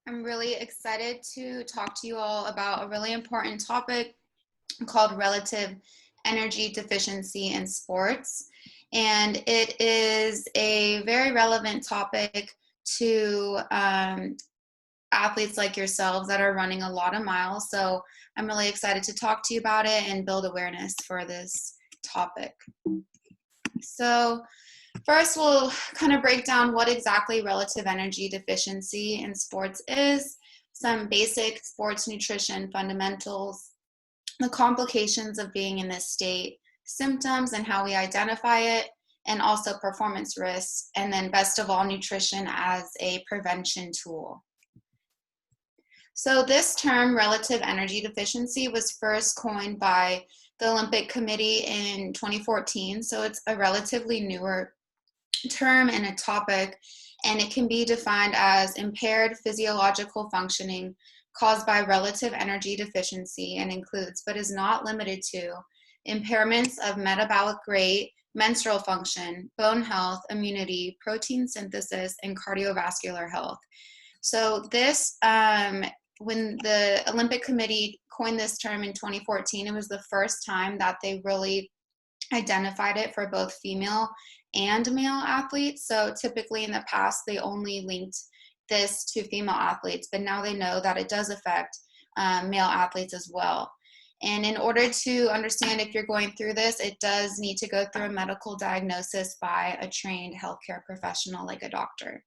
I'm really excited to talk to you all about a really important topic called relative energy deficiency in sports. And it is a very relevant topic to athletes like yourselves that are running a lot of miles. So I'm really excited to talk to you about it and build awareness for this topic. So first, we'll kind of break down what exactly relative energy deficiency in sports is, some basic sports nutrition fundamentals, the complications of being in this state, symptoms and how we identify it, and also performance risks, and then best of all, nutrition as a prevention tool. So this term, relative energy deficiency, was first coined by the Olympic Committee in 2014, so it's a relatively newer term and a topic, and it can be defined as impaired physiological functioning caused by relative energy deficiency and includes, but is not limited to, impairments of metabolic rate, menstrual function, bone health, immunity, protein synthesis, and cardiovascular health. So this, when the Olympic Committee coined this term in 2014, it was the first time that they really identified it for both female and male athletes. So typically in the past, they only linked this to female athletes, but now they know that it does affect male athletes as well. And in order to understand if you're going through this, it does need to go through a medical diagnosis by a trained healthcare professional like a doctor.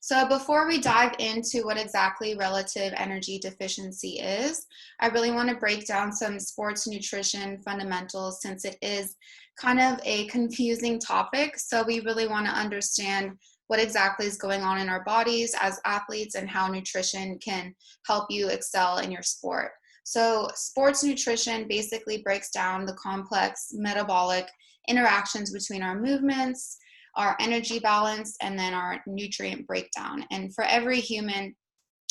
So before we dive into what exactly relative energy deficiency is, I really want to break down some sports nutrition fundamentals since it is kind of a confusing topic. So we really want to understand what exactly is going on in our bodies as athletes and how nutrition can help you excel in your sport. So sports nutrition basically breaks down the complex metabolic interactions between our movements, our energy balance, and then our nutrient breakdown. And for every human,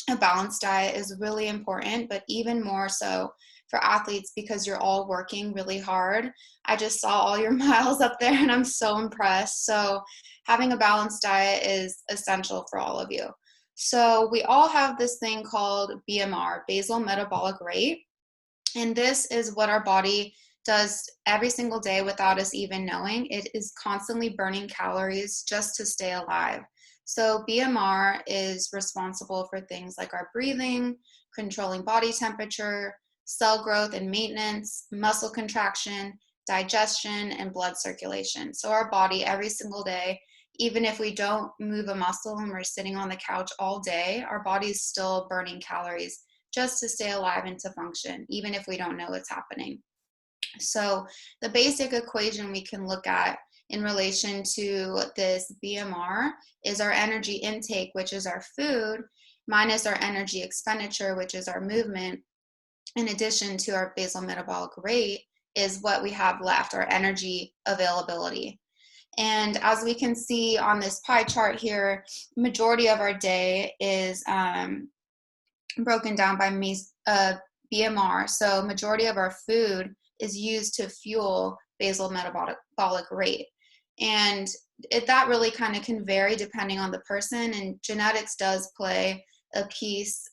a balanced diet is really important, but even more so for athletes because you're all working really hard. I just saw all your miles up there and I'm so impressed. So having a balanced diet is essential for all of you. So we all have this thing called BMR, basal metabolic rate. And this is what our body does every single day without us even knowing. It is constantly burning calories just to stay alive. So BMR is responsible for things like our breathing, controlling body temperature, cell growth and maintenance, muscle contraction, digestion, and blood circulation. So our body every single day, even if we don't move a muscle and we're sitting on the couch all day, our body's still burning calories just to stay alive and to function, even if we don't know what's happening. So the basic equation we can look at in relation to this BMR is our energy intake, which is our food, minus our energy expenditure, which is our movement, in addition to our basal metabolic rate, is what we have left, our energy availability. And as we can see on this pie chart here, majority of our day is broken down by BMR. So majority of our food is used to fuel basal metabolic rate. And that really kind of can vary depending on the person, and genetics does play a piece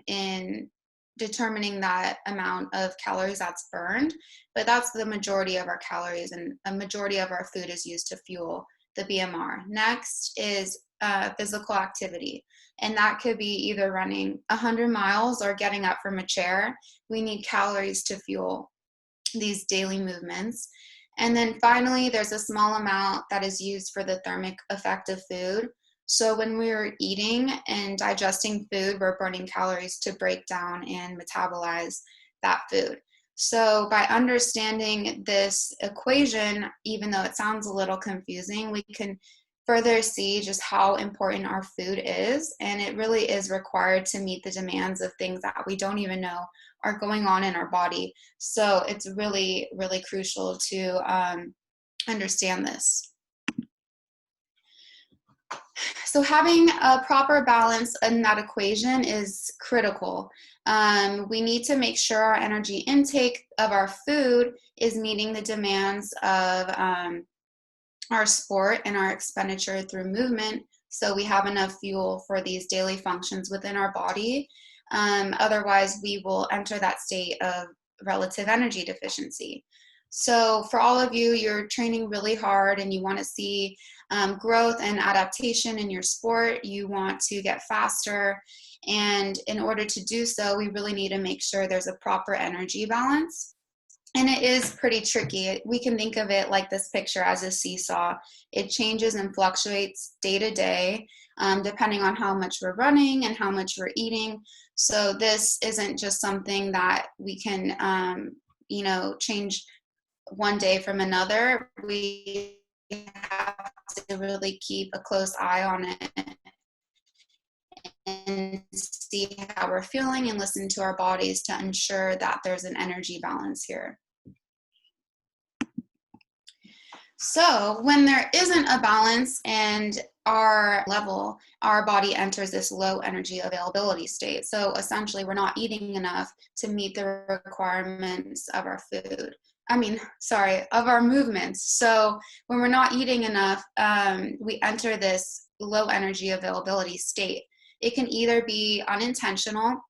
in determining that amount of calories that's burned, but that's the majority of our calories, and a majority of our food is used to fuel the BMR. Next is physical activity, and that could be either running 100 miles or getting up from a chair. We need calories to fuel these daily movements. And then finally, there's a small amount that is used for the thermic effect of food. So when we're eating and digesting food, we're burning calories to break down and metabolize that food. So by understanding this equation, even though it sounds a little confusing, we can further see just how important our food is, and it really is required to meet the demands of things that we don't even know are going on in our body. So it's really, really crucial to understand this. So having a proper balance in that equation is critical. We need to make sure our energy intake of our food is meeting the demands of our sport and our expenditure through movement, so we have enough fuel for these daily functions within our body. Otherwise, we will enter that state of relative energy deficiency. So for all of you, you're training really hard and you want to see growth and adaptation in your sport. You want to get faster. And in order to do so, we really need to make sure there's a proper energy balance. And it is pretty tricky. We can think of it like this picture as a seesaw. It changes and fluctuates day to day, depending on how much we're running and how much we're eating. So this isn't just something that we can, change one day from another. We have to really keep a close eye on it and see how we're feeling and listen to our bodies to ensure that there's an energy balance here. So when there isn't a balance and our level, our body enters this low energy availability state. So essentially we're not eating enough to meet the requirements of our food. Of our movements. So when we're not eating enough, we enter this low energy availability state. It can either be unintentional,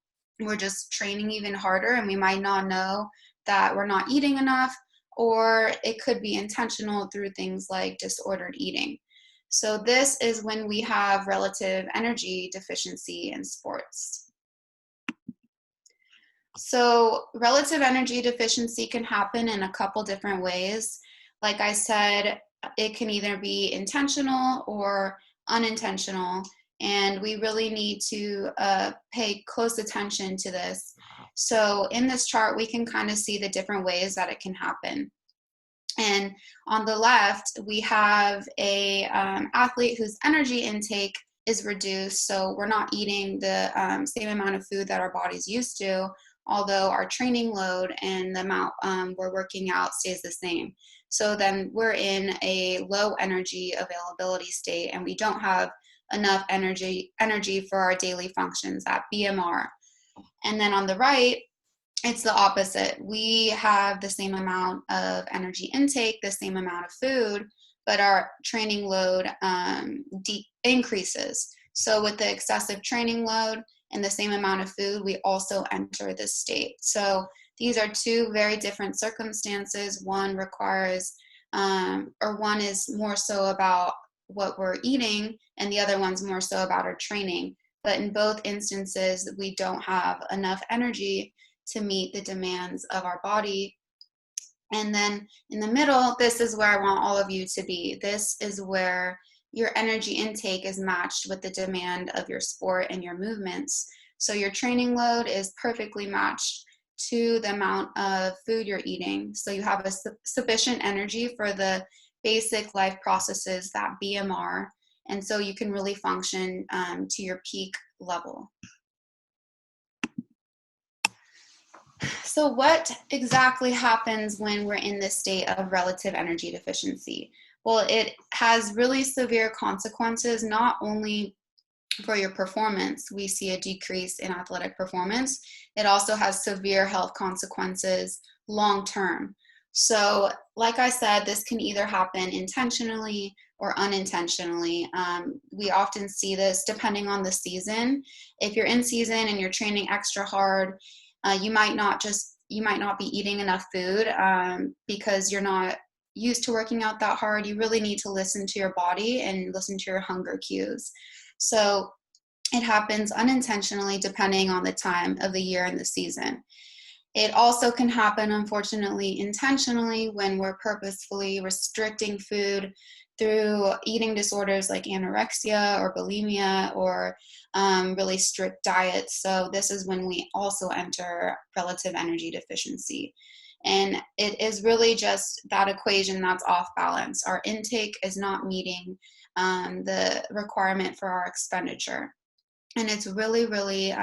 we're just training even harder and we might not know that we're not eating enough, or it could be intentional through things like disordered eating. So this is when we have relative energy deficiency in sports. So relative energy deficiency can happen in a couple different ways. Like I said, it can either be intentional or unintentional, and we really need to pay close attention to this. So in this chart, we can kind of see the different ways that it can happen. And on the left, we have a athlete whose energy intake is reduced. So we're not eating the same amount of food that our body's used to, although our training load and the amount we're working out stays the same. So then we're in a low energy availability state and we don't have enough energy for our daily functions at BMR. And then on the right, it's the opposite. We have the same amount of energy intake, the same amount of food, but our training load increases. So with the excessive training load and the same amount of food, we also enter this state. So these are two very different circumstances. One requires, one is more so about what we're eating, and the other one's more so about our training. But in both instances, we don't have enough energy to meet the demands of our body. And then in the middle, this is where I want all of you to be. This is where your energy intake is matched with the demand of your sport and your movements. So your training load is perfectly matched to the amount of food you're eating. So you have a sufficient energy for the basic life processes that BMR, and so you can really function to your peak level. So what exactly happens when we're in this state of relative energy deficiency? Well, it has really severe consequences, not only for your performance. We see a decrease in athletic performance. It also has severe health consequences long term. So like I said, this can either happen intentionally or unintentionally. We often see this depending on the season. If you're in season and you're training extra hard, you might not be eating enough food because you're not used to working out that hard. You really need to listen to your body and listen to your hunger cues. So it happens unintentionally depending on the time of the year and the season. It also can happen, unfortunately, intentionally when we're purposefully restricting food through eating disorders like anorexia or bulimia or really strict diets. So this is when we also enter relative energy deficiency. And it is really just that equation that's off balance. Our intake is not meeting the requirement for our expenditure. And it's really, really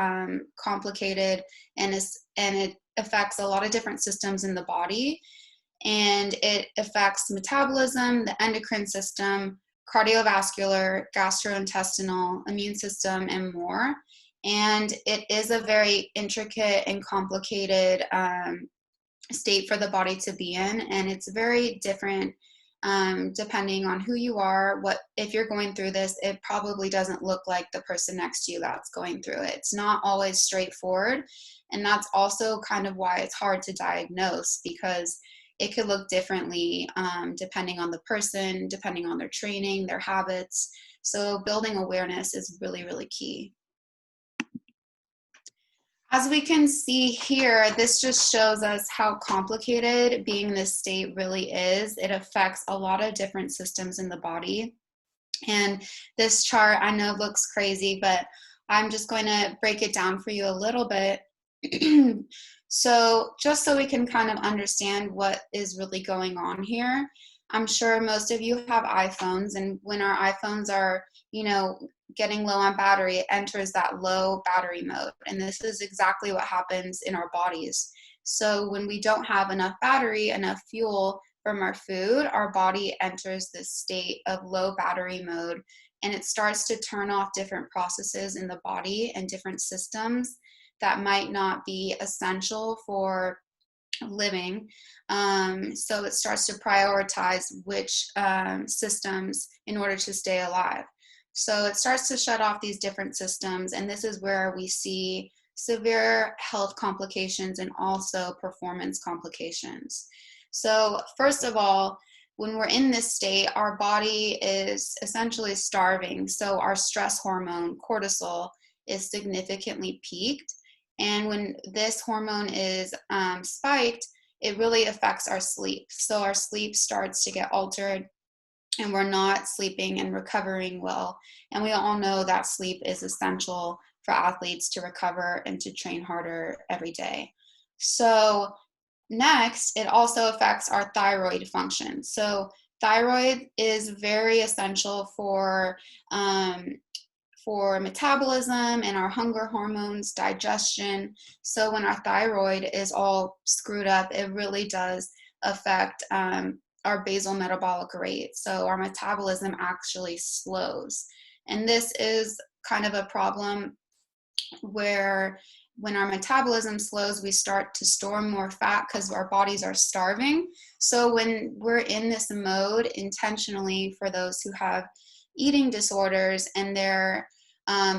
complicated, and it affects a lot of different systems in the body. And it affects metabolism, the endocrine system, cardiovascular, gastrointestinal, immune system, and more. And it is a very intricate and complicated state for the body to be in, and it's very different depending on who you are, if you're going through this, it probably doesn't look like the person next to you that's going through it. It's not always straightforward. And that's also kind of why it's hard to diagnose, because it could look differently depending on the person, depending on their training, their habits. So building awareness is really, really key. As we can see here, this just shows us how complicated being in this state really is. It affects a lot of different systems in the body. And this chart, I know, looks crazy, but I'm just going to break it down for you a little bit. So just so we can kind of understand what is really going on here, I'm sure most of you have iPhones, and when our iPhones are, getting low on battery, it enters that low battery mode. And this is exactly what happens in our bodies. So when we don't have enough battery, enough fuel from our food, our body enters this state of low battery mode, and it starts to turn off different processes in the body and different systems that might not be essential for living. So it starts to prioritize which systems in order to stay alive. So it starts to shut off these different systems, and this is where we see severe health complications and also performance complications. So first of all, when we're in this state, our body is essentially starving. So our stress hormone, cortisol, is significantly peaked. And when this hormone is spiked, it really affects our sleep. So our sleep starts to get altered, and we're not sleeping and recovering well. And we all know that sleep is essential for athletes to recover and to train harder every day. So next, it also affects our thyroid function. So thyroid is very essential for metabolism and our hunger hormones, digestion. So when our thyroid is all screwed up, it really does affect our basal metabolic rate. So our metabolism actually slows. And this is kind of a problem where when our metabolism slows, we start to store more fat because our bodies are starving. So when we're in this mode intentionally, for those who have eating disorders and they're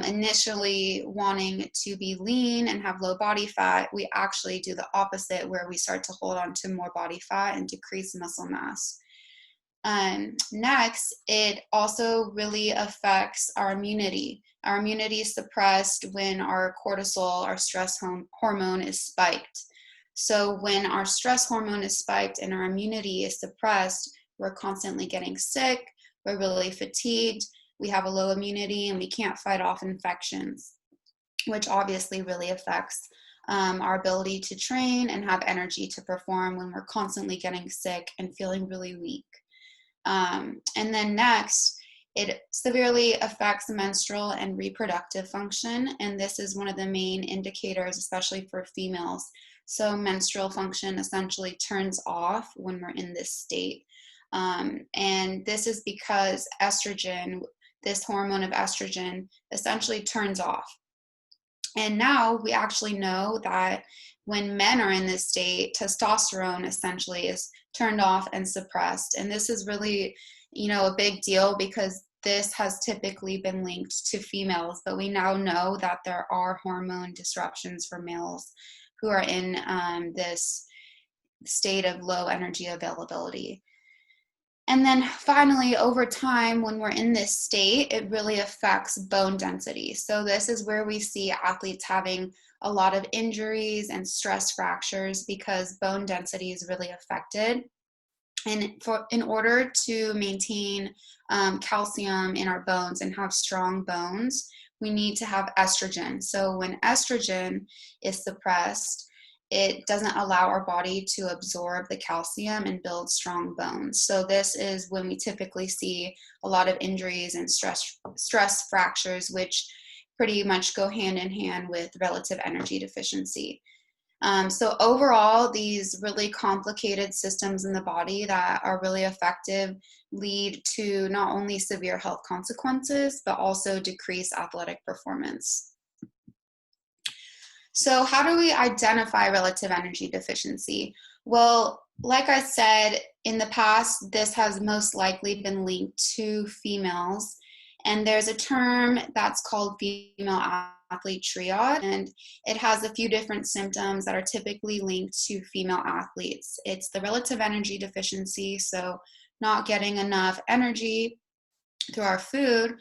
initially wanting to be lean and have low body fat, we actually do the opposite, where we start to hold on to more body fat and decrease muscle mass. Next, it also really affects our immunity. Our immunity is suppressed when our cortisol, our stress hormone, is spiked. So when our stress hormone is spiked and our immunity is suppressed, we're constantly getting sick, we're really fatigued, we have a low immunity, and we can't fight off infections, which obviously really affects our ability to train and have energy to perform when we're constantly getting sick and feeling really weak. And then next, it severely affects menstrual and reproductive function, and this is one of the main indicators, especially for females. So menstrual function essentially turns off when we're in this state. And this is because estrogen, this hormone of estrogen, essentially turns off. And now we actually know that when men are in this state, testosterone essentially is turned off and suppressed. And this is really, a big deal, because this has typically been linked to females, but we now know that there are hormone disruptions for males who are in this state of low energy availability. And then finally, over time, when we're in this state, it really affects bone density. So this is where we see athletes having a lot of injuries and stress fractures, because bone density is really affected. And in order to maintain calcium in our bones and have strong bones, we need to have estrogen. So when estrogen is suppressed, it doesn't allow our body to absorb the calcium and build strong bones. So this is when we typically see a lot of injuries and stress fractures, which pretty much go hand in hand with relative energy deficiency. So overall, these really complicated systems in the body that are really effective lead to not only severe health consequences, but also decreased athletic performance. So how do we identify relative energy deficiency? Well, like I said, in the past, this has most likely been linked to females. And there's a term that's called female athlete triad, and it has a few different symptoms that are typically linked to female athletes. It's the relative energy deficiency, so not getting enough energy through our food,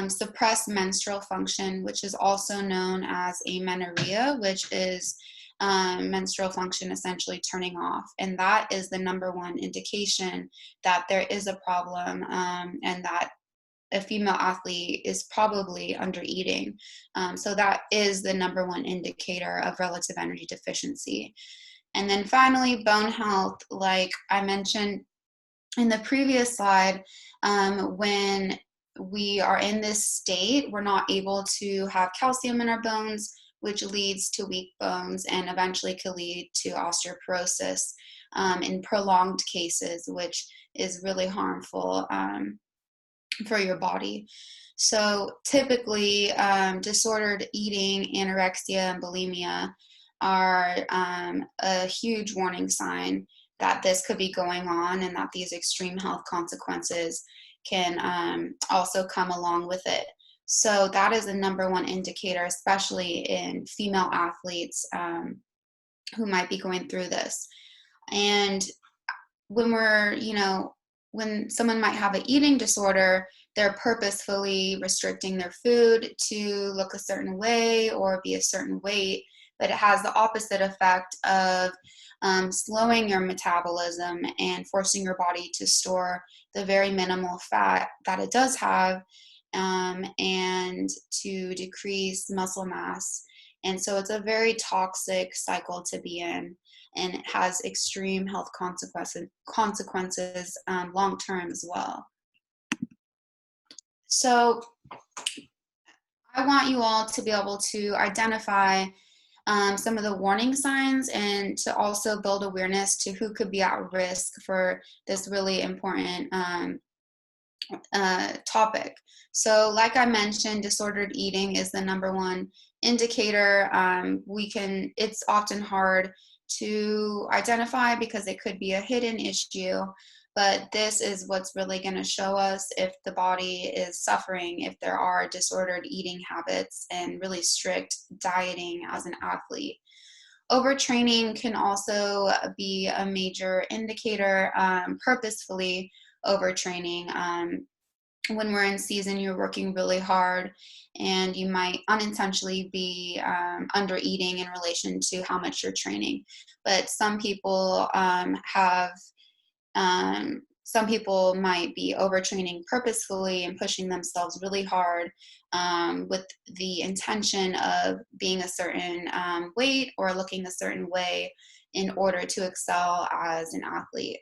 suppressed menstrual function, which is also known as amenorrhea, which is menstrual function essentially turning off. And that is the number one indication that there is a problem, and that a female athlete is probably under eating. So that is the number one indicator of relative energy deficiency. And then finally, bone health, like I mentioned in the previous slide, when we are in this state, we're not able to have calcium in our bones, which leads to weak bones and eventually can lead to osteoporosis in prolonged cases, which is really harmful for your body. So typically, disordered eating, anorexia, and bulimia are a huge warning sign that this could be going on and that these extreme health consequences can also come along with it. So that is the number one indicator, especially in female athletes who might be going through this. And when when someone might have an eating disorder, they're purposefully restricting their food to look a certain way or be a certain weight, but it has the opposite effect of slowing your metabolism and forcing your body to store the very minimal fat that it does have, and to decrease muscle mass. And so it's a very toxic cycle to be in, and it has extreme health consequences long term as well. So I want you all to be able to identify some of the warning signs and to also build awareness to who could be at risk for this really important topic. So like I mentioned, disordered eating is the number one indicator. It's often hard to identify because it could be a hidden issue, but this is what's really going to show us if the body is suffering, if there are disordered eating habits and really strict dieting as an athlete. Overtraining can also be a major indicator. Purposefully overtraining, when we're in season, you're working really hard and you might unintentionally be under eating in relation to how much you're training. But some people some people might be overtraining purposefully and pushing themselves really hard with the intention of being a certain weight or looking a certain way in order to excel as an athlete.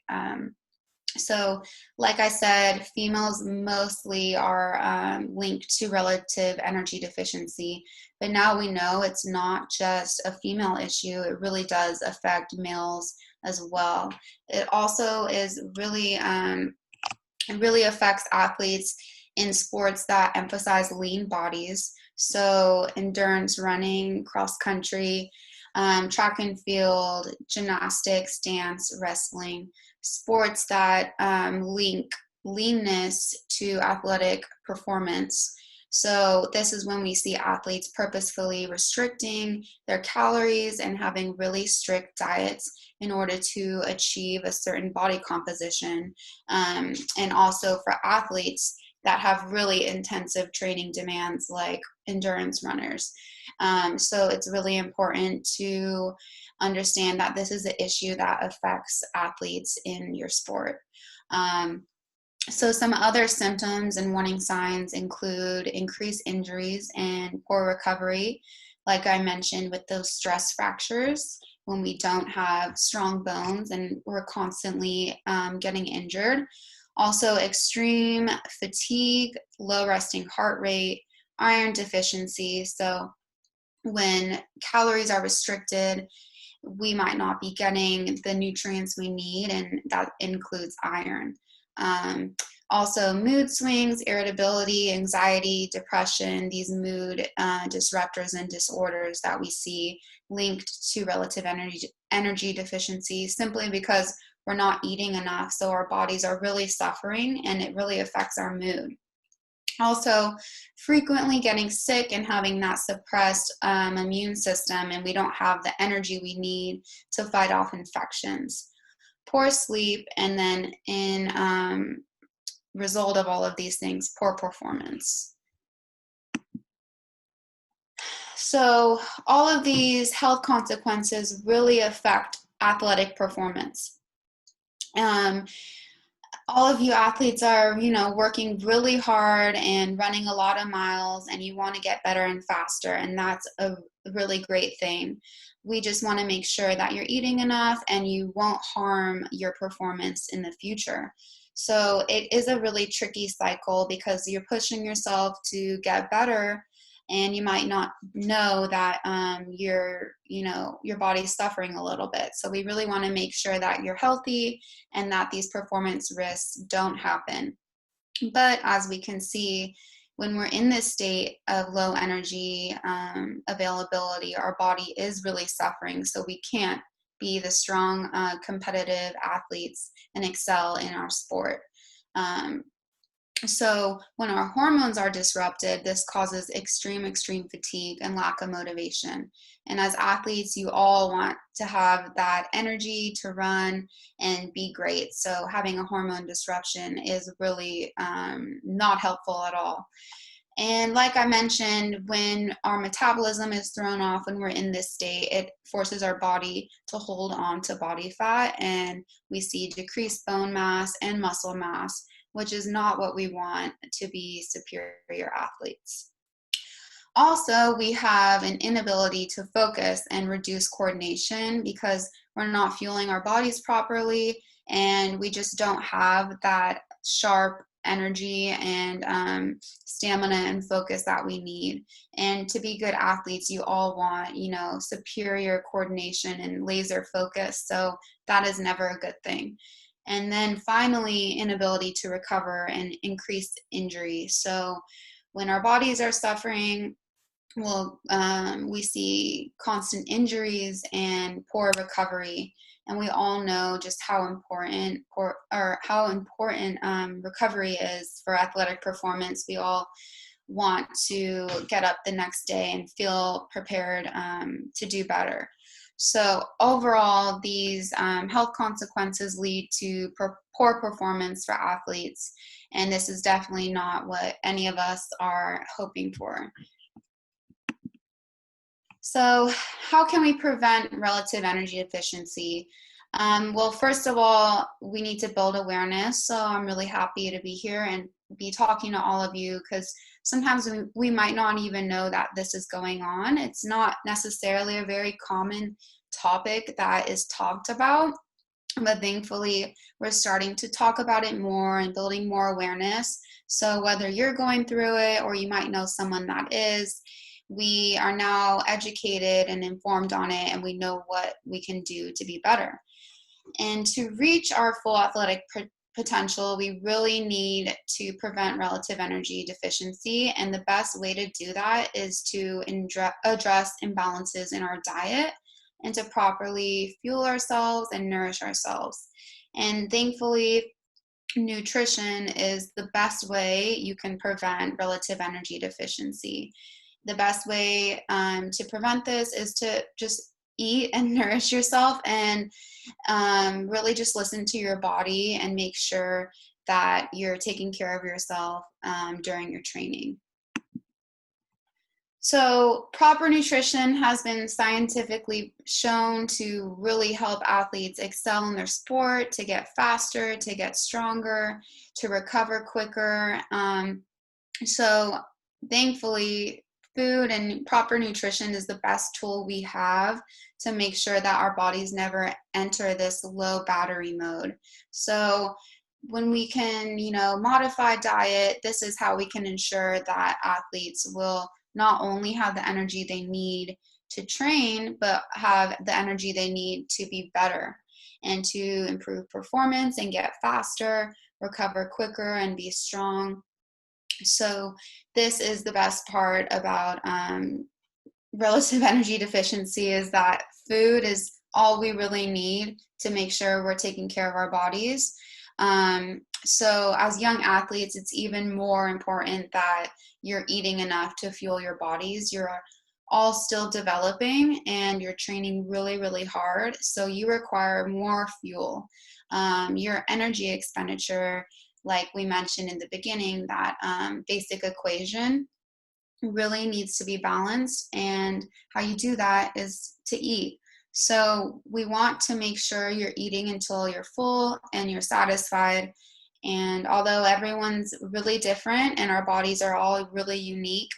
So like I said, females mostly are linked to relative energy deficiency, but now we know it's not just a female issue. It really does affect males as well. It also is really, it really affects athletes in sports that emphasize lean bodies. So endurance running, cross country, track and field, gymnastics, dance, wrestling, sports that link leanness to athletic performance. So this is when we see athletes purposefully restricting their calories and having really strict diets in order to achieve a certain body composition. And also for athletes that have really intensive training demands like endurance runners. So it's really important to understand that this is an issue that affects athletes in your sport. So some other symptoms and warning signs include increased injuries and poor recovery, like I mentioned with those stress fractures, when we don't have strong bones and we're constantly getting injured. Also extreme fatigue, low resting heart rate, iron deficiency. So when calories are restricted, we might not be getting the nutrients we need, and that includes iron. Also, mood swings, irritability, anxiety, depression, these mood disruptors and disorders that we see linked to relative energy deficiency simply because we're not eating enough. So our bodies are really suffering and it really affects our mood. Also, frequently getting sick and having that suppressed immune system, and we don't have the energy we need to fight off infections. Poor sleep, and then in result of all of these things, poor performance. So all of these health consequences really affect athletic performance. All of you athletes are, working really hard and running a lot of miles, and you want to get better and faster, and that's a really great thing. We just want to make sure that you're eating enough and you won't harm your performance in the future. So it is a really tricky cycle because you're pushing yourself to get better, and you might not know that your body's suffering a little bit. So we really want to make sure that you're healthy and that these performance risks don't happen. But as we can see, when we're in this state of low energy availability, our body is really suffering. So we can't be the strong, competitive athletes and excel in our sport. So when our hormones are disrupted, this causes extreme fatigue and lack of motivation. And as athletes, you all want to have that energy to run and be great. So having a hormone disruption is really not helpful at all. And like I mentioned, when our metabolism is thrown off, when we're in this state, it forces our body to hold on to body fat, and we see decreased bone mass and muscle mass, which is not what we want to be superior athletes. Also, we have an inability to focus and reduce coordination because we're not fueling our bodies properly, and we just don't have that sharp energy and stamina and focus that we need. And to be good athletes, you all want, superior coordination and laser focus. So that is never a good thing. And then finally, inability to recover and increased injury. So when our bodies are suffering, we see constant injuries and poor recovery, and we all know just how important recovery is for athletic performance. We all want to get up the next day and feel prepared to do better. So overall, these health consequences lead to poor performance for athletes, and this is definitely not what any of us are hoping for. So how can we prevent relative energy deficiency? Well, first of all, we need to build awareness. So I'm really happy to be here and be talking to all of you, because sometimes we might not even know that this is going on. It's not necessarily a very common topic that is talked about, but thankfully we're starting to talk about it more and building more awareness. So whether you're going through it or you might know someone that is, we are now educated and informed on it, and we know what we can do to be better. And to reach our full athletic potential, we really need to prevent relative energy deficiency. And the best way to do that is to address imbalances in our diet and to properly fuel ourselves and nourish ourselves. And thankfully, nutrition is the best way you can prevent relative energy deficiency. The best way to prevent this is to just eat and nourish yourself, and really just listen to your body and make sure that you're taking care of yourself during your training. So proper nutrition has been scientifically shown to really help athletes excel in their sport, to get faster, to get stronger, to recover quicker. So thankfully, food and proper nutrition is the best tool we have to make sure that our bodies never enter this low battery mode. So when we can, modify diet, this is how we can ensure that athletes will not only have the energy they need to train, but have the energy they need to be better and to improve performance and get faster recover quicker and be strong. So this is the best part about relative energy deficiency, is that food is all we really need to make sure we're taking care of our bodies. So as young athletes, it's even more important that you're eating enough to fuel your bodies. You're all still developing and you're training really, really hard. So you require more fuel. Your energy expenditure, like we mentioned in the beginning, that basic equation really needs to be balanced. And how you do that is to eat. So we want to make sure you're eating until you're full and you're satisfied. And although everyone's really different and our bodies are all really unique,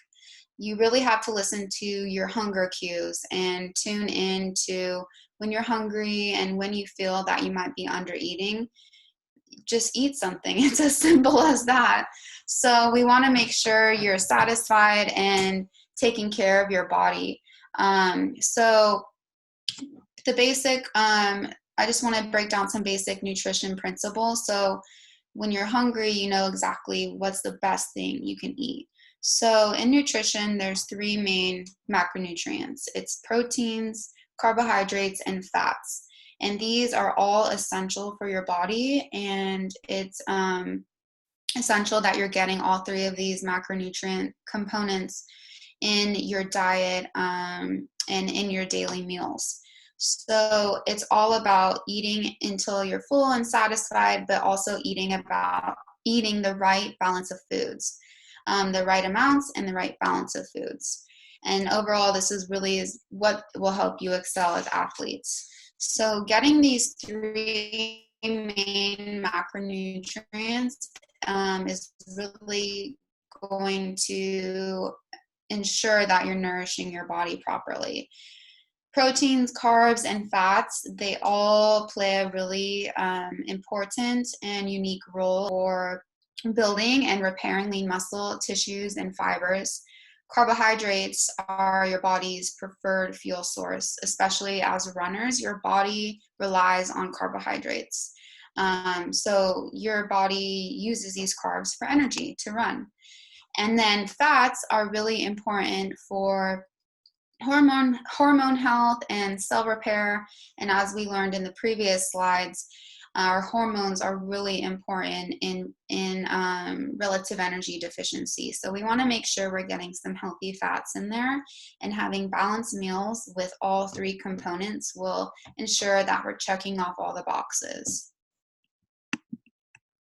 you really have to listen to your hunger cues and tune in to when you're hungry and when you feel that you might be under eating. Just eat something. It's as simple as that. So we want to make sure you're satisfied and taking care of your body. So the basic, I just want to break down some basic nutrition principles. So when you're hungry, you know exactly what's the best thing you can eat. So in nutrition, there's three main macronutrients. It's proteins, carbohydrates, and fats. And these are all essential for your body, and it's essential that you're getting all three of these macronutrient components in your diet and in your daily meals. So it's all about eating until you're full and satisfied, but also eating the right balance of foods, the right amounts and the right balance of foods. And overall, this is what will help you excel as athletes. So getting these three main macronutrients is really going to ensure that you're nourishing your body properly. Proteins, carbs, and fats, they all play a really important and unique role for building and repairing lean muscle tissues and fibers. Carbohydrates are your body's preferred fuel source, especially as runners. Your body relies on carbohydrates. So your body uses these carbs for energy to run. And then fats are really important for hormone health and cell repair. And as we learned in the previous slides, our hormones are really important in relative energy deficiency. So we want to make sure we're getting some healthy fats in there, and having balanced meals with all three components will ensure that we're checking off all the boxes.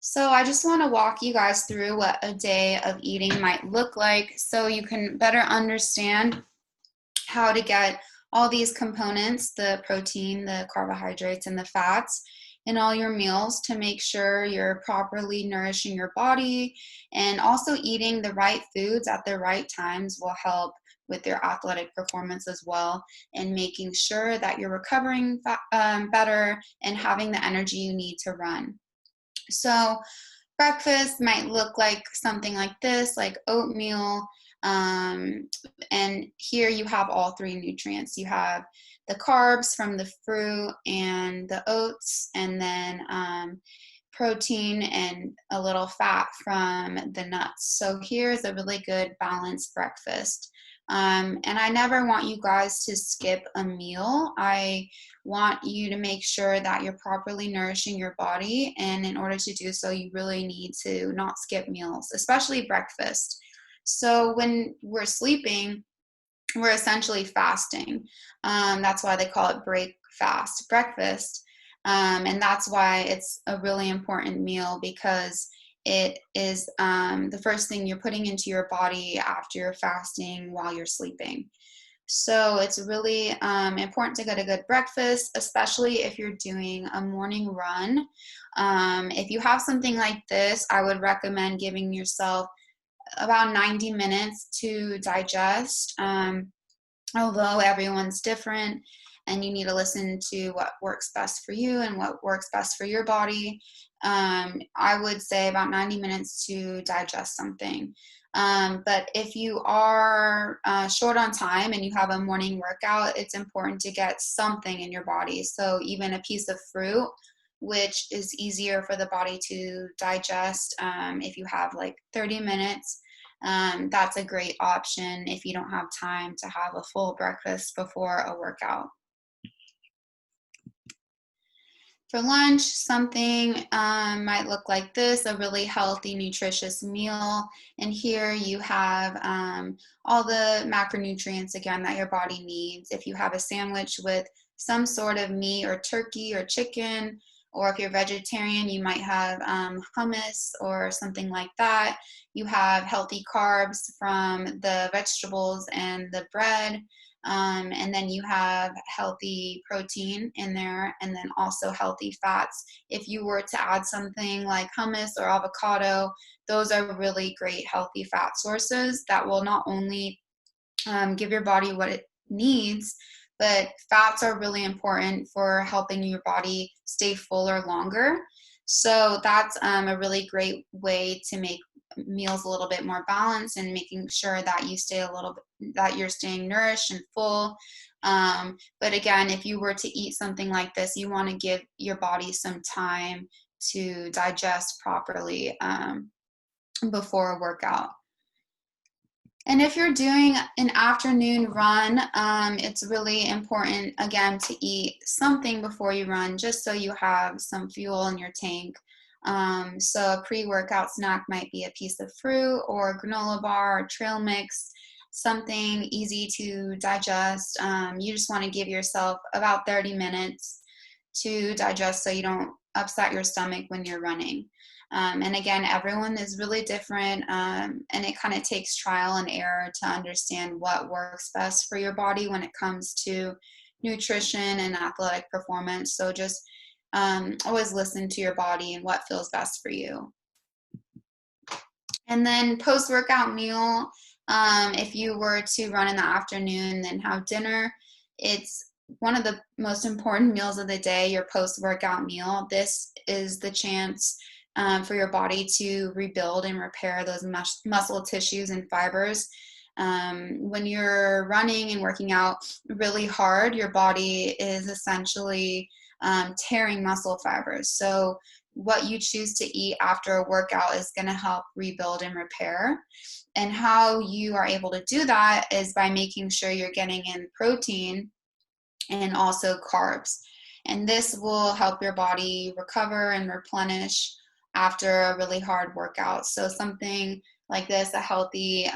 So I just want to walk you guys through what a day of eating might look like so you can better understand how to get all these components, the protein, the carbohydrates, and the fats, in all your meals to make sure you're properly nourishing your body. And also eating the right foods at the right times will help with your athletic performance as well, and making sure that you're recovering better and having the energy you need to run. So breakfast might look like something like this, like oatmeal. And here you have all three nutrients. You have the carbs from the fruit and the oats, and then protein and a little fat from the nuts. So here's a really good balanced breakfast. And I never want you guys to skip a meal. I want you to make sure that you're properly nourishing your body. And in order to do so, you really need to not skip meals, especially breakfast. So when we're sleeping, we're essentially fasting. That's why they call it breakfast. And that's why it's a really important meal, because it is the first thing you're putting into your body after you're fasting while you're sleeping. So it's really important to get a good breakfast, especially if you're doing a morning run. If you have something like this, I would recommend giving yourself about 90 minutes to digest, although everyone's different and you need to listen to what works best for you and what works best for your body. I would say about 90 minutes to digest something. But if you are short on time and you have a morning workout, it's important to get something in your body. So even a piece of fruit which is easier for the body to digest. If you have like 30 minutes, that's a great option if you don't have time to have a full breakfast before a workout. For lunch, something might look like this, a really healthy, nutritious meal. And here you have all the macronutrients, again, that your body needs. If you have a sandwich with some sort of meat or turkey or chicken, or if you're vegetarian, you might have hummus or something like that. You have healthy carbs from the vegetables and the bread. And then you have healthy protein in there, and then also healthy fats. If you were to add something like hummus or avocado, those are really great healthy fat sources that will not only give your body what it needs, but fats are really important for helping your body stay fuller longer. So that's a really great way to make meals a little bit more balanced and making sure that you stay that you're staying nourished and full. But again, if you were to eat something like this, you want to give your body some time to digest properly before a workout. And if you're doing an afternoon run, it's really important, again, to eat something before you run, just so you have some fuel in your tank. So a pre-workout snack might be a piece of fruit or a granola bar or trail mix, something easy to digest. You just want to give yourself about 30 minutes to digest so you don't upset your stomach when you're running. And again, everyone is really different, and it kind of takes trial and error to understand what works best for your body when it comes to nutrition and athletic performance. So just always listen to your body and what feels best for you. And then post-workout meal, if you were to run in the afternoon, then have dinner. It's one of the most important meals of the day, your post-workout meal. This is the chance for your body to rebuild and repair those muscle tissues and fibers. When you're running and working out really hard, your body is essentially tearing muscle fibers. So what you choose to eat after a workout is going to help rebuild and repair. And how you are able to do that is by making sure you're getting in protein and also carbs. And this will help your body recover and replenish after a really hard workout. So something like this, a healthy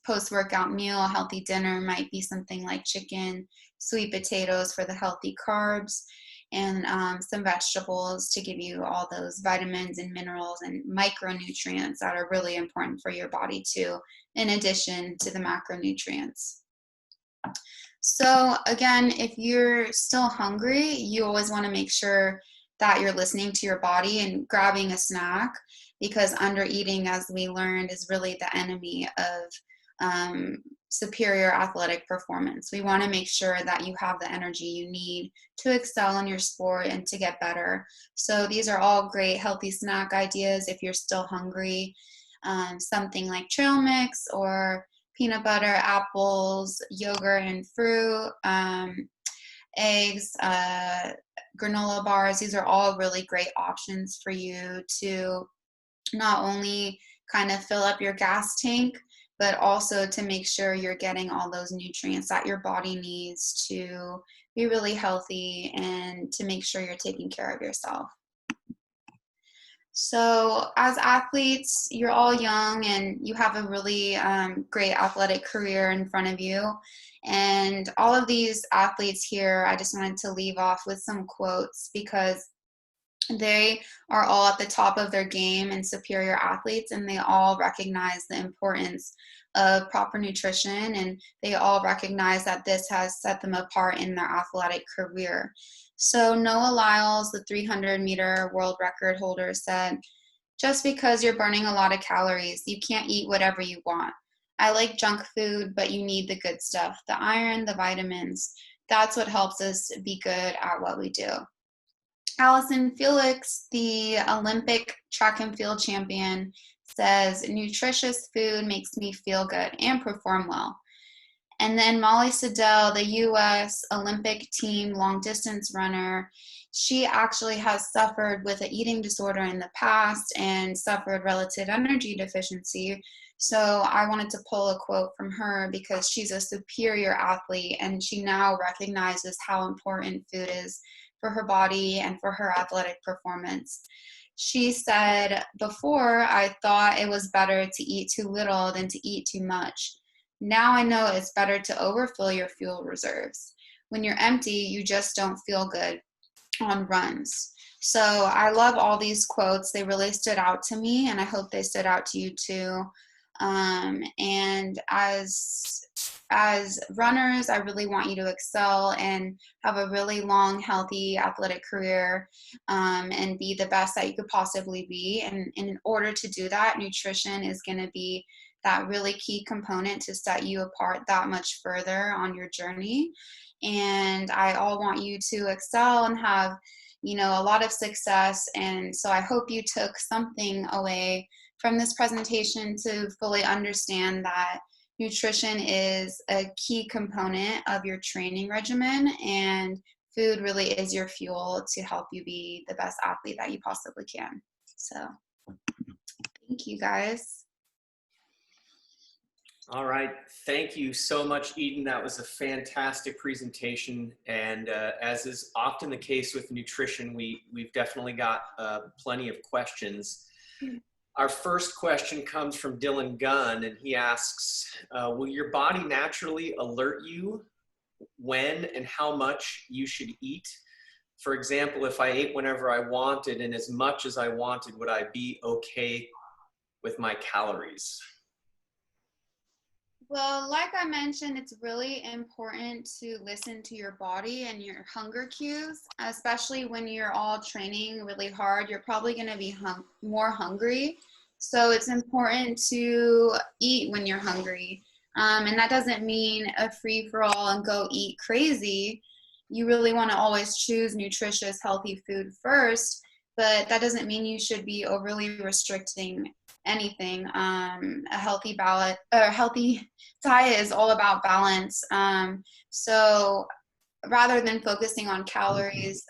post-workout meal, a healthy dinner might be something like chicken, sweet potatoes for the healthy carbs, and some vegetables to give you all those vitamins and minerals and micronutrients that are really important for your body too, in addition to the macronutrients. So again, if you're still hungry, you always want to make sure that you're listening to your body and grabbing a snack, because under eating, as we learned, is really the enemy of superior athletic performance. We want to make sure that you have the energy you need to excel in your sport and to get better. So these are all great healthy snack ideas if you're still hungry. Something like trail mix or peanut butter, apples, yogurt and fruit, eggs, granola bars. These are all really great options for you to not only kind of fill up your gas tank, but also to make sure you're getting all those nutrients that your body needs to be really healthy and to make sure you're taking care of yourself. So as athletes, you're all young and you have a really great athletic career in front of you. And all of these athletes here, I just wanted to leave off with some quotes, because they are all at the top of their game and superior athletes, and they all recognize the importance of proper nutrition, and they all recognize that this has set them apart in their athletic career. So Noah Lyles, the 300-meter world record holder, said, "Just because you're burning a lot of calories, you can't eat whatever you want. I like junk food, but you need the good stuff, the iron, the vitamins. That's what helps us be good at what we do." Allison Felix, the Olympic track and field champion, says, "Nutritious food makes me feel good and perform well." And then Molly Siddell, the US Olympic team long distance runner, she actually has suffered with an eating disorder in the past and suffered relative energy deficiency. So I wanted to pull a quote from her because she's a superior athlete and she now recognizes how important food is for her body and for her athletic performance. She said, "Before, I thought it was better to eat too little than to eat too much. Now I know it's better to overfill your fuel reserves. When you're empty, you just don't feel good on runs." So I love all these quotes. They really stood out to me, and I hope they stood out to you too. And as runners, I really want you to excel and have a really long, healthy athletic career, and be the best that you could possibly be. And in order to do that, nutrition is going to be that really key component to set you apart that much further on your journey. And I all want you to excel and have, a lot of success. And so I hope you took something away from this presentation to fully understand that nutrition is a key component of your training regimen, and food really is your fuel to help you be the best athlete that you possibly can. So thank you, guys. All right. Thank you so much, Eden. That was a fantastic presentation. And as is often the case with nutrition, we've definitely got plenty of questions. Our first question comes from Dylan Gunn, and he asks, will your body naturally alert you when and how much you should eat? For example, if I ate whenever I wanted and as much as I wanted, would I be okay with my calories? Well, like I mentioned, it's really important to listen to your body and your hunger cues, especially when you're all training really hard. You're probably going to be more hungry. So it's important to eat when you're hungry. And that doesn't mean a free-for-all and go eat crazy. You really want to always choose nutritious, healthy food first, but that doesn't mean you should be overly restricting anything. A healthy diet is all about balance. So rather than focusing on calories,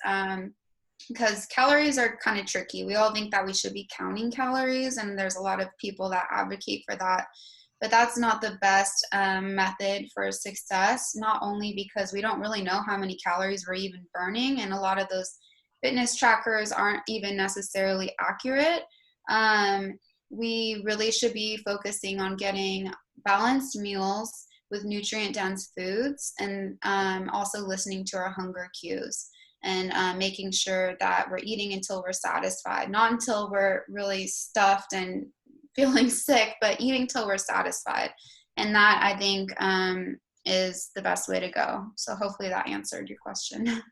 because calories are kind of tricky. We all think that we should be counting calories, and there's a lot of people that advocate for that. But that's not the best method for success, not only because we don't really know how many calories we're even burning, and a lot of those fitness trackers aren't even necessarily accurate. We really should be focusing on getting balanced meals with nutrient-dense foods, and also listening to our hunger cues, and making sure that we're eating until we're satisfied, not until we're really stuffed and feeling sick, but eating till we're satisfied. And that, I think, is the best way to go. So hopefully that answered your question.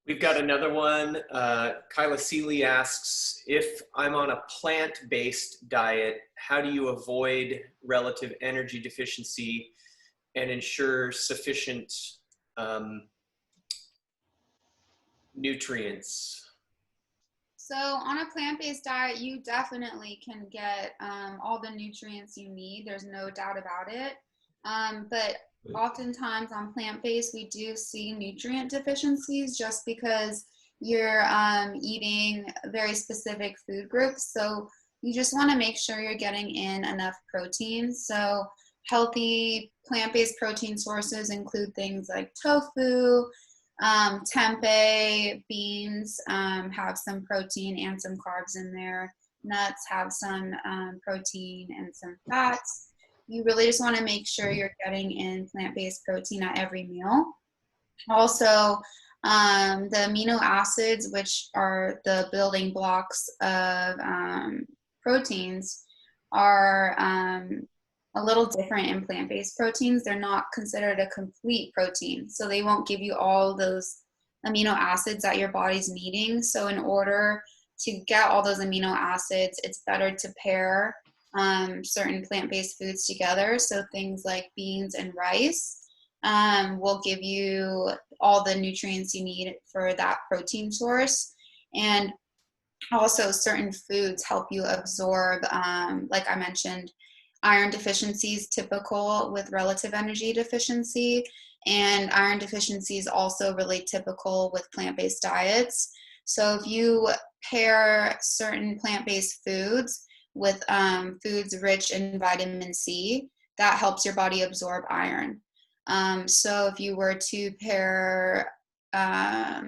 We've got another one. Kyla Seeley asks, if I'm on a plant-based diet, how do you avoid relative energy deficiency and ensure sufficient nutrients? So on a plant-based diet, you definitely can get all the nutrients you need. There's no doubt about it. But oftentimes on plant-based, we do see nutrient deficiencies just because you're eating very specific food groups. So you just want to make sure you're getting in enough protein. So healthy plant-based protein sources include things like tofu, tempeh, beans have some protein and some carbs in there. Nuts have some protein and some fats. You really just want to make sure you're getting in plant-based protein at every meal. Also, the amino acids, which are the building blocks of proteins, are a little different in plant-based proteins. They're not considered a complete protein, so they won't give you all those amino acids that your body's needing. So in order to get all those amino acids, it's better to pair certain plant-based foods together. So things like beans and rice will give you all the nutrients you need for that protein source. And also certain foods help you absorb, like I mentioned, iron deficiency is typical with relative energy deficiency, and iron deficiency is also really typical with plant-based diets. So if you pair certain plant-based foods with foods rich in vitamin C, that helps your body absorb iron. So if you were to pair a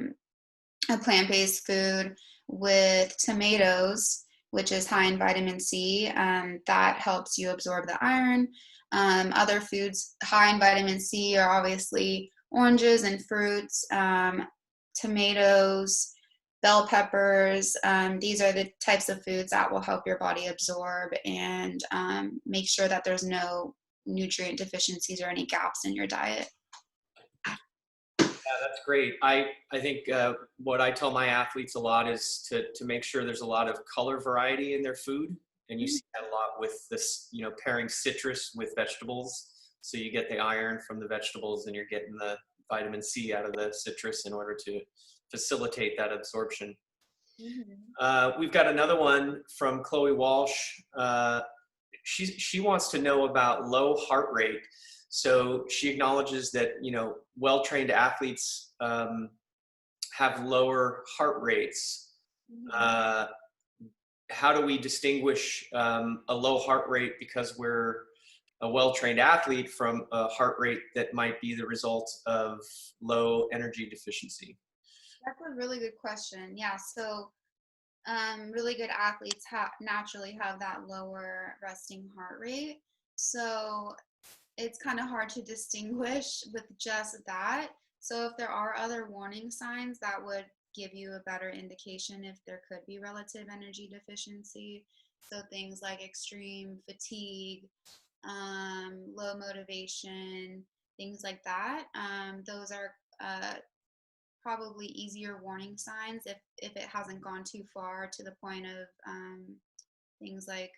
plant-based food with tomatoes, which is high in vitamin C, that helps you absorb the iron. Other foods high in vitamin C are obviously oranges and fruits, tomatoes, bell peppers. These are the types of foods that will help your body absorb and make sure that there's no nutrient deficiencies or any gaps in your diet. Yeah, that's great. I think what I tell my athletes a lot is to make sure there's a lot of color variety in their food. And you see that a lot with this, pairing citrus with vegetables. So you get the iron from the vegetables and you're getting the vitamin C out of the citrus in order to facilitate that absorption. We've got another one from Chloe Walsh. She wants to know about low heart rate. So she acknowledges that, well-trained athletes have lower heart rates. How do we distinguish a low heart rate because we're a well-trained athlete from a heart rate that might be the result of low energy deficiency? That's a really good question. Yeah, so really good athletes naturally have that lower resting heart rate. So it's kind of hard to distinguish with just that. So if there are other warning signs, that would give you a better indication if there could be relative energy deficiency. So things like extreme fatigue, low motivation, things like that. Those are probably easier warning signs if it hasn't gone too far to the point of things like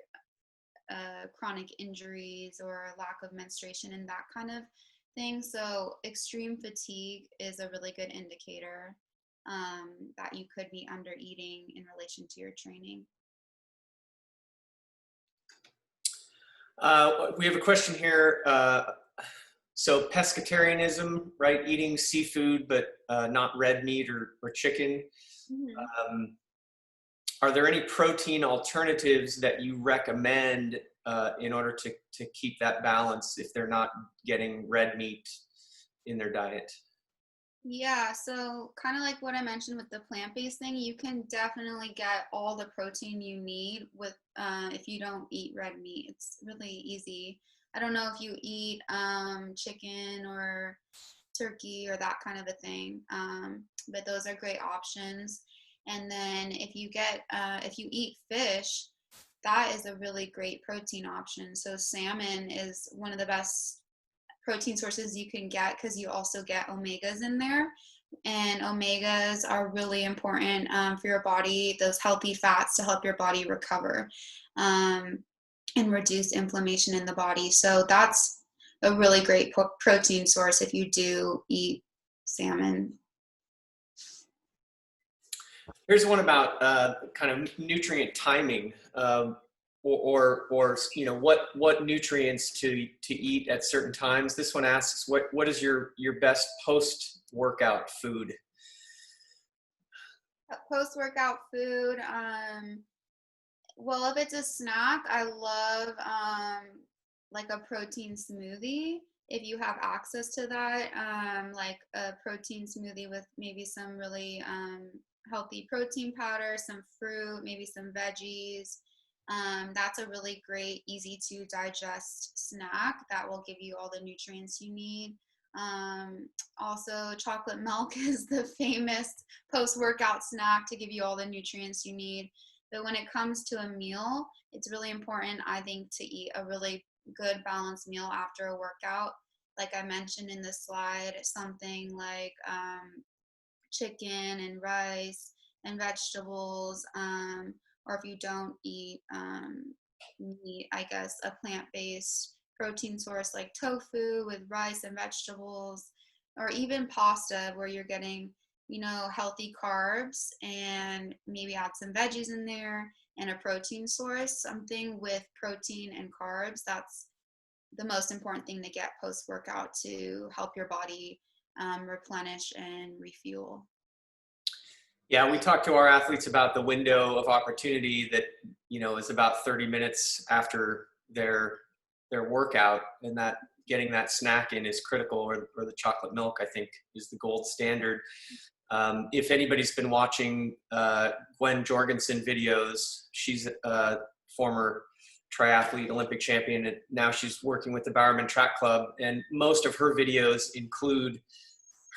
chronic injuries or lack of menstruation and that kind of thing. So extreme fatigue is a really good indicator that you could be under eating in relation to your training. We have a question here. So pescatarianism, right? Eating seafood, but not red meat or chicken. Are there any protein alternatives that you recommend in order to keep that balance if they're not getting red meat in their diet? Yeah, so kind of like what I mentioned with the plant-based thing, you can definitely get all the protein you need with if you don't eat red meat. It's really easy. I don't know if you eat chicken or turkey or that kind of a thing, but those are great options. And then if you eat fish, that is a really great protein option. So salmon is one of the best protein sources you can get because you also get omegas in there, and omegas are really important for your body, those healthy fats to help your body recover and reduce inflammation in the body. So that's a really great protein source if you do eat salmon. Here's one about kind of nutrient timing, or what nutrients to eat at certain times. This one asks, what is your best post-workout food? Post-workout food, well, if it's a snack, I love like a protein smoothie. If you have access to that, like a protein smoothie with maybe some really healthy protein powder, some fruit, maybe some veggies. That's a really great, easy to digest snack that will give you all the nutrients you need. Also, chocolate milk is the famous post-workout snack to give you all the nutrients you need. But when it comes to a meal, it's really important, I think, to eat a really good balanced meal after a workout. Like I mentioned in the slide, something like chicken and rice and vegetables, or if you don't eat meat, I guess a plant-based protein source like tofu with rice and vegetables, or even pasta where you're getting, healthy carbs and maybe add some veggies in there and a protein source, something with protein and carbs. That's the most important thing to get post-workout to help your body replenish and refuel. Yeah, we talked to our athletes about the window of opportunity that, is about 30 minutes after their workout, and that getting that snack in is critical, or the chocolate milk, I think, is the gold standard. If anybody's been watching Gwen Jorgensen videos, she's a former triathlete, Olympic champion, and now she's working with the Bowerman Track Club, and most of her videos include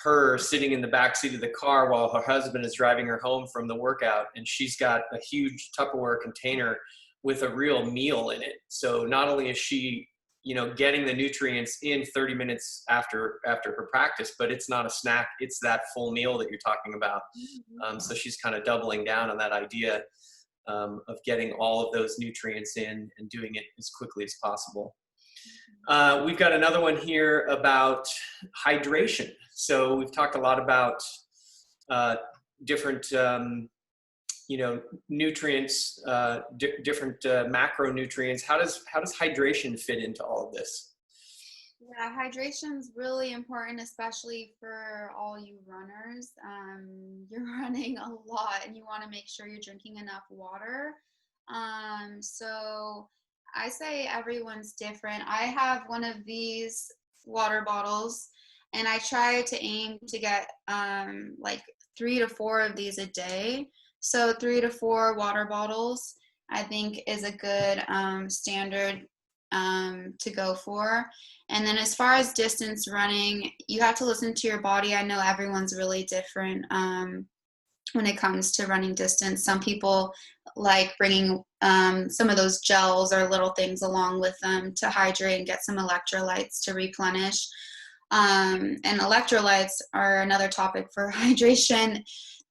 her sitting in the back seat of the car while her husband is driving her home from the workout, and she's got a huge Tupperware container with a real meal in it. So not only is she, getting the nutrients in 30 minutes after her practice, but it's not a snack, it's that full meal that you're talking about. So she's kind of doubling down on that idea of getting all of those nutrients in and doing it as quickly as possible. We've got another one here about hydration. So we've talked a lot about different, nutrients, different macronutrients. How does hydration fit into all of this? Yeah, hydration is really important, especially for all you runners. You're running a lot and you want to make sure you're drinking enough water. So I say everyone's different. I have one of these water bottles, and I try to aim to get like 3 to 4 of these a day. So 3 to 4 water bottles, I think, is a good standard to go for. And then as far as distance running, you have to listen to your body. I know everyone's really different when it comes to running distance. Some people like bringing some of those gels or little things along with them to hydrate and get some electrolytes to replenish. And electrolytes are another topic for hydration.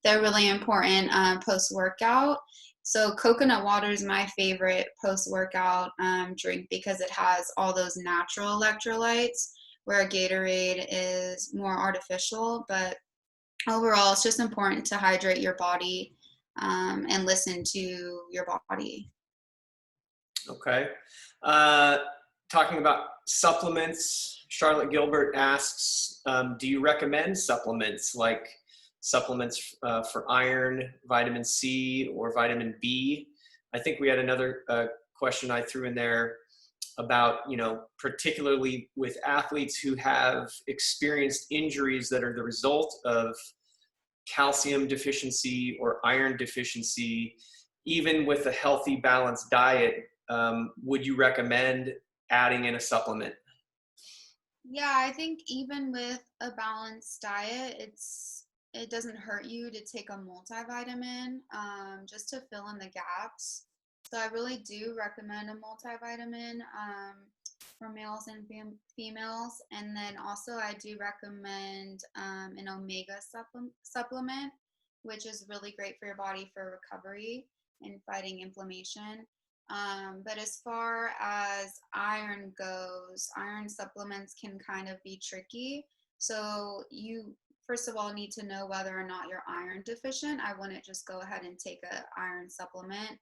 They're really important post-workout. So coconut water is my favorite post-workout drink because it has all those natural electrolytes, where Gatorade is more artificial. But overall, it's just important to hydrate your body and listen to your body. Okay. Talking about supplements, Charlotte Gilbert asks, do you recommend supplements like supplements for iron, vitamin C, or vitamin B? I think we had another question I threw in there about, particularly with athletes who have experienced injuries that are the result of calcium deficiency or iron deficiency. Even with a healthy, balanced diet, would you recommend adding in a supplement? Yeah, I think even with a balanced diet, it doesn't hurt you to take a multivitamin just to fill in the gaps. So I really do recommend a multivitamin for males and females. And then also I do recommend an omega supplement, which is really great for your body for recovery and fighting inflammation. But as far as iron goes, iron supplements can kind of be tricky. So you, first of all, need to know whether or not you're iron deficient. I wouldn't just go ahead and take an iron supplement.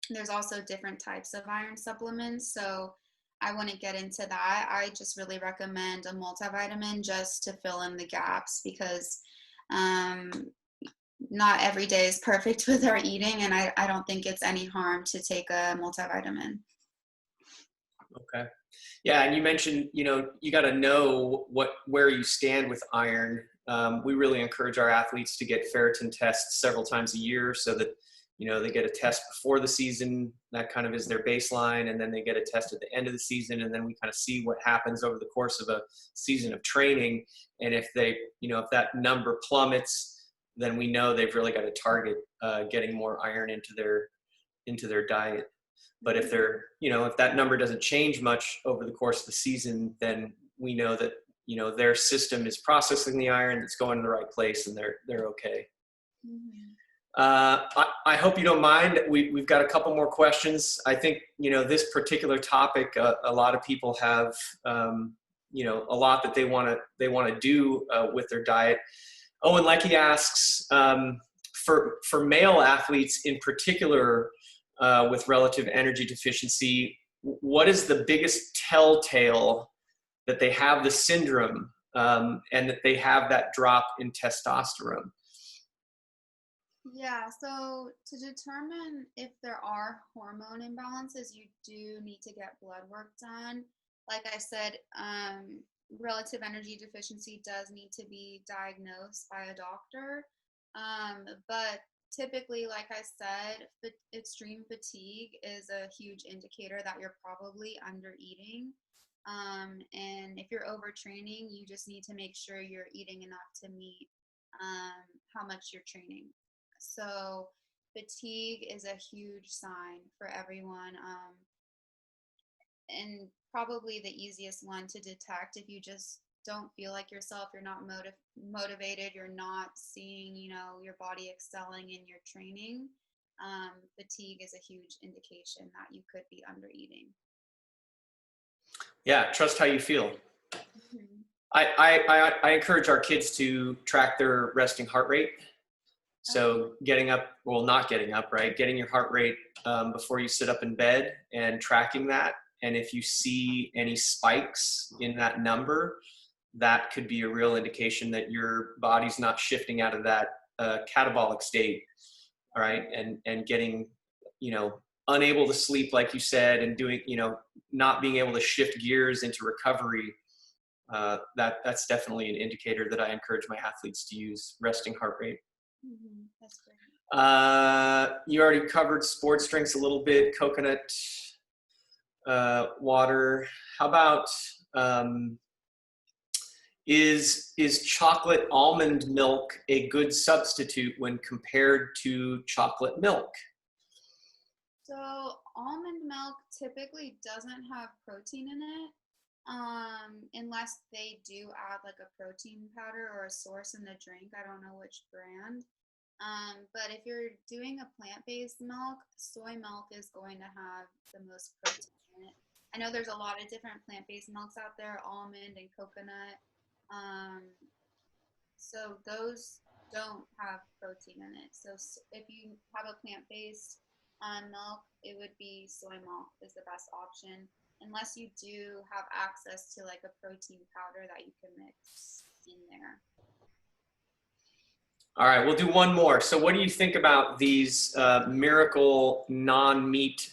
There's also different types of iron supplements, so I wouldn't get into that. I just really recommend a multivitamin just to fill in the gaps, because not every day is perfect with our eating, and I don't think it's any harm to take a multivitamin. Okay. Yeah, and you mentioned, you got to know where you stand with iron. We really encourage our athletes to get ferritin tests several times a year, so that, they get a test before the season. That kind of is their baseline, and then they get a test at the end of the season, and then we kind of see what happens over the course of a season of training. And if they, if that number plummets, then we know they've really got to target getting more iron into their diet. But if they're, if that number doesn't change much over the course of the season, then we know that, their system is processing the iron, it's going to the right place, and they're okay. Mm-hmm. I hope you don't mind. We've got a couple more questions. I think, this particular topic, a lot of people have, a lot that they want to do with their diet. Owen Leckie asks, for male athletes in particular, with relative energy deficiency, what is the biggest telltale that they have the syndrome, and that they have that drop in testosterone? Yeah, so to determine if there are hormone imbalances, you do need to get blood work done. Like I said, relative energy deficiency does need to be diagnosed by a doctor. But typically, like I said, extreme fatigue is a huge indicator that you're probably under eating. And if you're overtraining, you just need to make sure you're eating enough to meet how much you're training. So fatigue is a huge sign for everyone. And probably the easiest one to detect if you just don't feel like yourself, you're not motivated, you're not seeing, your body excelling in your training. Fatigue is a huge indication that you could be under eating. Yeah, trust how you feel. Mm-hmm. I encourage our kids to track their resting heart rate. So getting up, well, not getting up, right? Getting your heart rate before you sit up in bed and tracking that. And if you see any spikes in that number, that could be a real indication that your body's not shifting out of that catabolic state, all right? And getting, unable to sleep, like you said, and doing, not being able to shift gears into recovery. That's definitely an indicator that I encourage my athletes to use, resting heart rate. Mm-hmm. That's great. You already covered sports drinks a little bit, coconut water. How about, is chocolate almond milk a good substitute when compared to chocolate milk? So almond milk typically doesn't have protein in it, unless they do add like a protein powder or a source in the drink. I don't know which brand. But if you're doing a plant-based milk, soy milk is going to have the most protein in it. I know there's a lot of different plant-based milks out there, almond and coconut. So those don't have protein in it. So if you have a plant-based milk, it would be soy milk is the best option, unless you do have access to like a protein powder that you can mix in there. All right, we'll do one more. So what do you think about these miracle non-meat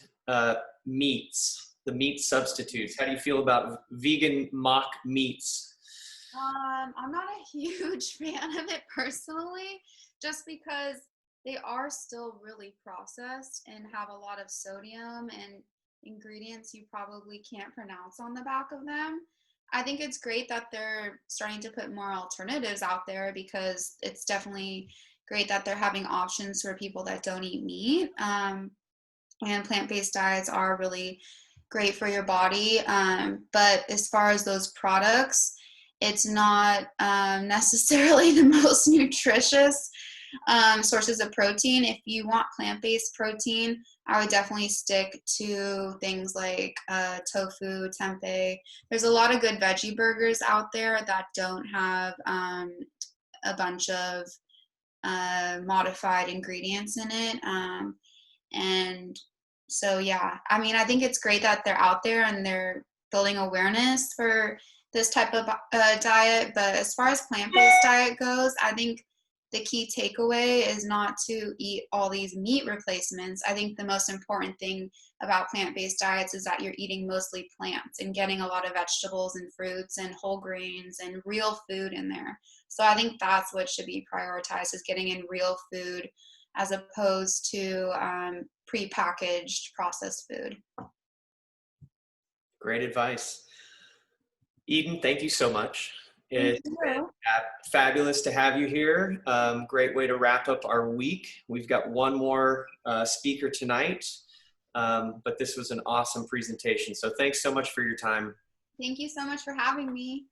meats, the meat substitutes? How do you feel about vegan mock meats? I'm not a huge fan of it personally, just because they are still really processed and have a lot of sodium and ingredients you probably can't pronounce on the back of them. I think it's great that they're starting to put more alternatives out there, because it's definitely great that they're having options for people that don't eat meat. And plant-based diets are really great for your body. But as far as those products, it's not necessarily the most nutritious sources of protein. If you want plant-based protein, I would definitely stick to things like tofu, tempeh. There's a lot of good veggie burgers out there that don't have a bunch of modified ingredients in it. And so, yeah, I mean, I think it's great that they're out there and they're building awareness for this type of diet. But as far as plant-based diet goes, I think the key takeaway is not to eat all these meat replacements. I think the most important thing about plant-based diets is that you're eating mostly plants and getting a lot of vegetables and fruits and whole grains and real food in there. So I think that's what should be prioritized, is getting in real food as opposed to prepackaged processed food. Great advice. Eden, thank you so much. It's been fabulous to have you here. Great way to wrap up our week. We've got one more speaker tonight, but this was an awesome presentation. So thanks so much for your time. Thank you so much for having me.